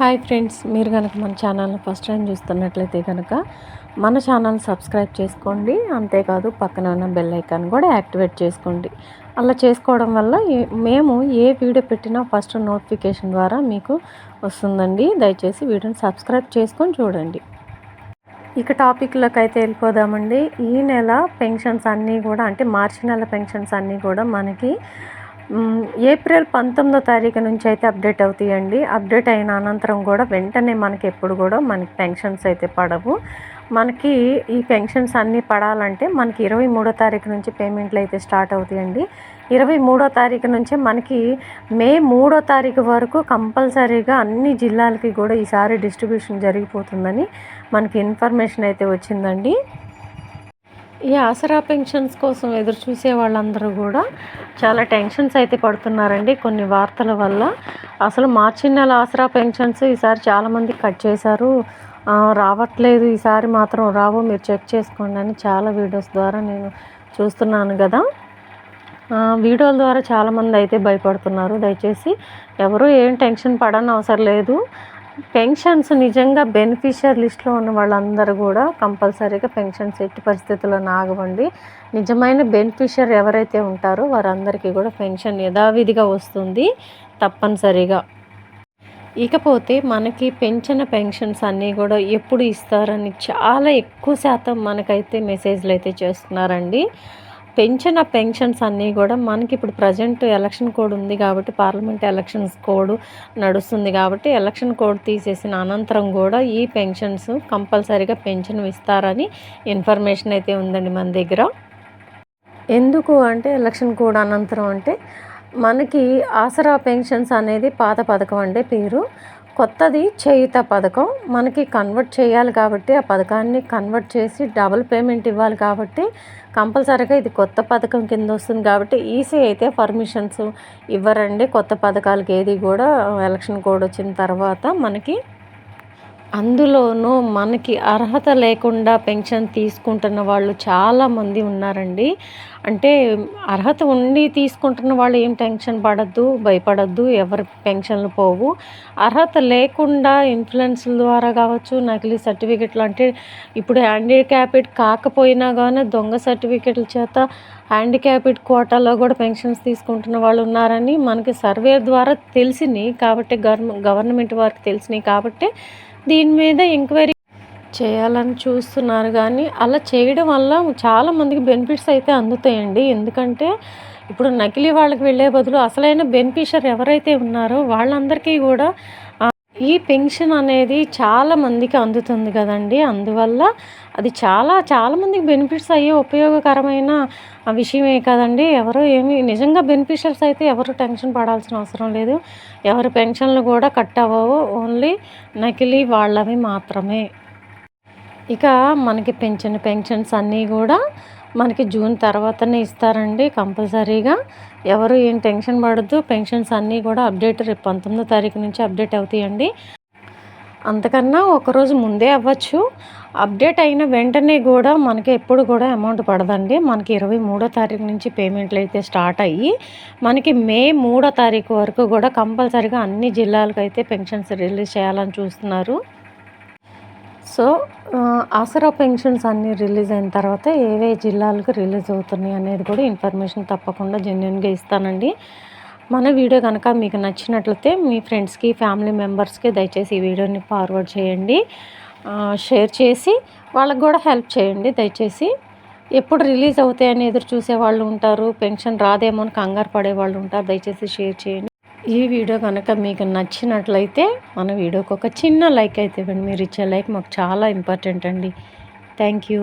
Hi friends, మీరు కనుక మన ఛానల్ని ఫస్ట్ టైం చూస్తున్నట్లయితే కనుక మన ఛానల్ సబ్స్క్రైబ్ చేసుకోండి. అంతేకాదు పక్కన ఉన్న బెల్ ఐకాన్ కూడా యాక్టివేట్ చేసుకోండి. అలా చేసుకోవడం వల్ల మేము ఏ వీడియో పెట్టినా ఫస్ట్ నోటిఫికేషన్ ద్వారా మీకు వస్తుందండి. దయచేసి వీడియోని సబ్స్క్రైబ్ చేసుకొని చూడండి. ఇక టాపిక్లోకి అయితే వెళ్ళిపోదామండి. ఈ నెల పెన్షన్స్ అన్నీ కూడా, అంటే మార్చి నెల పెన్షన్స్ అన్నీ కూడా మనకి ఏప్రిల్ 19వ తారీఖు నుంచి అయితే అప్డేట్ అవుతాయండి. అప్డేట్ అయిన అనంతరం కూడా వెంటనే మనకి ఎప్పుడు కూడా మనకి పెన్షన్స్ అయితే పడవు. మనకి ఈ పెన్షన్స్ అన్నీ పడాలంటే మనకి 23వ తారీఖు నుంచి పేమెంట్లు అయితే స్టార్ట్ అవుతాయండి. 23వ తారీఖు నుంచి మనకి మే 3వ తారీఖు వరకు కంపల్సరీగా అన్ని జిల్లాలకి కూడా ఈసారి డిస్ట్రిబ్యూషన్ జరిగిపోతుందని మనకి ఇన్ఫర్మేషన్ అయితే వచ్చిందండి. ఈ ఆసరా పెన్షన్స్ కోసం ఎదురు చూసే వాళ్ళందరూ కూడా చాలా టెన్షన్స్ అయితే పడుతున్నారండి కొన్ని వార్తల వల్ల. అసలు మార్చి నెల ఆసరా పెన్షన్స్ ఈసారి చాలామంది కట్ చేశారు, రావట్లేదు, ఈసారి మాత్రం రావు, మీరు చెక్ చేసుకోండి అని చాలా వీడియోస్ ద్వారా నేను చూస్తున్నాను కదా. వీడియోల ద్వారా చాలామంది అయితే భయపడుతున్నారు. దయచేసి ఎవరు ఏం టెన్షన్ పడని అవసరం లేదు. పెన్షన్స్ నిజంగా బెనిఫిషియర్ లిస్ట్లో ఉన్న వాళ్ళందరూ కూడా కంపల్సరీగా పెన్షన్స్ ఎట్టి పరిస్థితుల్లో ఆగవండి. నిజమైన బెనిఫిషియర్ ఎవరైతే ఉంటారో వారందరికీ కూడా పెన్షన్ యథావిధిగా వస్తుంది తప్పనిసరిగా. ఇకపోతే మనకి పెంచిన పెన్షన్స్ అన్నీ కూడా ఎప్పుడు ఇస్తారని చాలా ఎక్కువ శాతం మనకైతే మెసేజ్లు అయితే చేస్తున్నారండి. పెంచిన పెన్షన్స్ అన్నీ కూడా మనకి ఇప్పుడు ప్రజెంట్ ఎలక్షన్ కోడ్ ఉంది కాబట్టి, పార్లమెంట్ ఎలక్షన్స్ కోడ్ నడుస్తుంది కాబట్టి ఎలక్షన్ కోడ్ తీసేసిన అనంతరం కూడా ఈ పెన్షన్స్ కంపల్సరీగా పెన్షన్ ఇస్తారని ఇన్ఫర్మేషన్ అయితే ఉందండి మన దగ్గర. ఎందుకు అంటే ఎలక్షన్ కోడ్ అనంతరం అంటే మనకి ఆసరా పెన్షన్స్ అనేది పాత పథకం అంటే పేరు, కొత్తది చేయుత పథకం మనకి కన్వర్ట్ చేయాలి కాబట్టి ఆ పథకాన్ని కన్వర్ట్ చేసి డబుల్ పేమెంట్ ఇవ్వాలి కాబట్టి కంపల్సరీగా ఇది కొత్త పథకం కింద వస్తుంది కాబట్టి ఈసీ అయితే పర్మిషన్స్ ఇవ్వరండి కొత్త పథకాలకి ఏది కూడా. ఎలక్షన్ కోడ్ వచ్చిన తర్వాత మనకి అందులోనూ మనకి అర్హత లేకుండా పెన్షన్ తీసుకుంటున్న వాళ్ళు చాలామంది ఉన్నారండి. అంటే అర్హత ఉండి తీసుకుంటున్న వాళ్ళు ఏం టెన్షన్ పడద్దు, భయపడద్దు, ఎవరి పెన్షన్లు పోవు. అర్హత లేకుండా ఇన్ఫ్లుయెన్స్ల ద్వారా కావచ్చు, నకిలీ సర్టిఫికెట్లు, అంటే ఇప్పుడు హ్యాండిక్యాప్డ్ కాకపోయినా కానీ దొంగ సర్టిఫికెట్ల చేత హ్యాండిక్యాప్డ్ కోటాలో కూడా పెన్షన్స్ తీసుకుంటున్న వాళ్ళు ఉన్నారని మనకి సర్వే ద్వారా తెలిసినాయి కాబట్టి, గవర్నమెంట్ వారికి తెలిసినాయి కాబట్టి దీని మీద ఎంక్వైరీ చేయాలని చూస్తున్నారు. కానీ అలా చేయడం వల్ల చాలామందికి బెనిఫిట్స్ అయితే అందుతాయండి. ఎందుకంటే ఇప్పుడు నకిలీ వాళ్ళకి వెళ్ళే బదులు అసలైన బెనిఫిషియర్ ఎవరైతే ఉన్నారో వాళ్ళందరికీ కూడా ఈ పెన్షన్ అనేది చాలామందికి అందుతుంది కదండి. అందువల్ల అది చాలామందికి బెనిఫిట్స్ అయ్యే ఉపయోగకరమైన విషయమే కదండి. ఎవరు నిజంగా బెనిఫిషియర్స్ అయితే ఎవరు టెన్షన్ పడాల్సిన అవసరం లేదు. ఎవరి పెన్షన్లు కూడా కట్ అవ్వవు, ఓన్లీ నకిలీ వాళ్ళవి మాత్రమే. ఇక మనకి పెంచిన పెన్షన్స్ అన్నీ కూడా మనకి జూన్ తర్వాతనే ఇస్తారండి కంపల్సరీగా. ఎవరు ఏం టెన్షన్ పడద్దు. పెన్షన్స్ అన్నీ కూడా అప్డేట్ రేపు 19వ తారీఖు నుంచి అప్డేట్ అవుతాయండి. అంతకన్నా ఒకరోజు ముందే అవ్వచ్చు. అప్డేట్ అయిన వెంటనే కూడా మనకి ఎప్పుడు కూడా అమౌంట్ పడదండి. మనకి 23వ తారీఖు నుంచి పేమెంట్లు అయితే స్టార్ట్ అయ్యి మనకి మే 3వ తారీఖు వరకు కూడా కంపల్సరీగా అన్ని జిల్లాలకు అయితే పెన్షన్స్ రిలీజ్ చేయాలని చూస్తున్నారు. సో ఆసరా పెన్షన్స్ అన్నీ రిలీజ్ అయిన తర్వాత ఏవే జిల్లాలకు రిలీజ్ అవుతున్నాయి అనేది కూడా ఇన్ఫర్మేషన్ తప్పకుండా జెన్యున్గా ఇస్తానండి. మన వీడియో కనుక మీకు నచ్చినట్లయితే మీ ఫ్రెండ్స్కి, ఫ్యామిలీ మెంబర్స్కి దయచేసి ఈ వీడియోని ఫార్వర్డ్ చేయండి, షేర్ చేసి వాళ్ళకి కూడా హెల్ప్ చేయండి. దయచేసి ఎప్పుడు రిలీజ్ అవుతాయని ఎదురు చూసే వాళ్ళు ఉంటారు, పెన్షన్ రాదేమో అని కంగారు పడే వాళ్ళు ఉంటారు. దయచేసి షేర్ చేయండి. ఈ వీడియో కనుక మీకు నచ్చినట్లయితే మన వీడియోకి ఒక చిన్న లైక్ అయితే ఇవ్వండి. మీరు ఇచ్చే లైక్ మాకు చాలా ఇంపార్టెంట్ అండి. Thank you.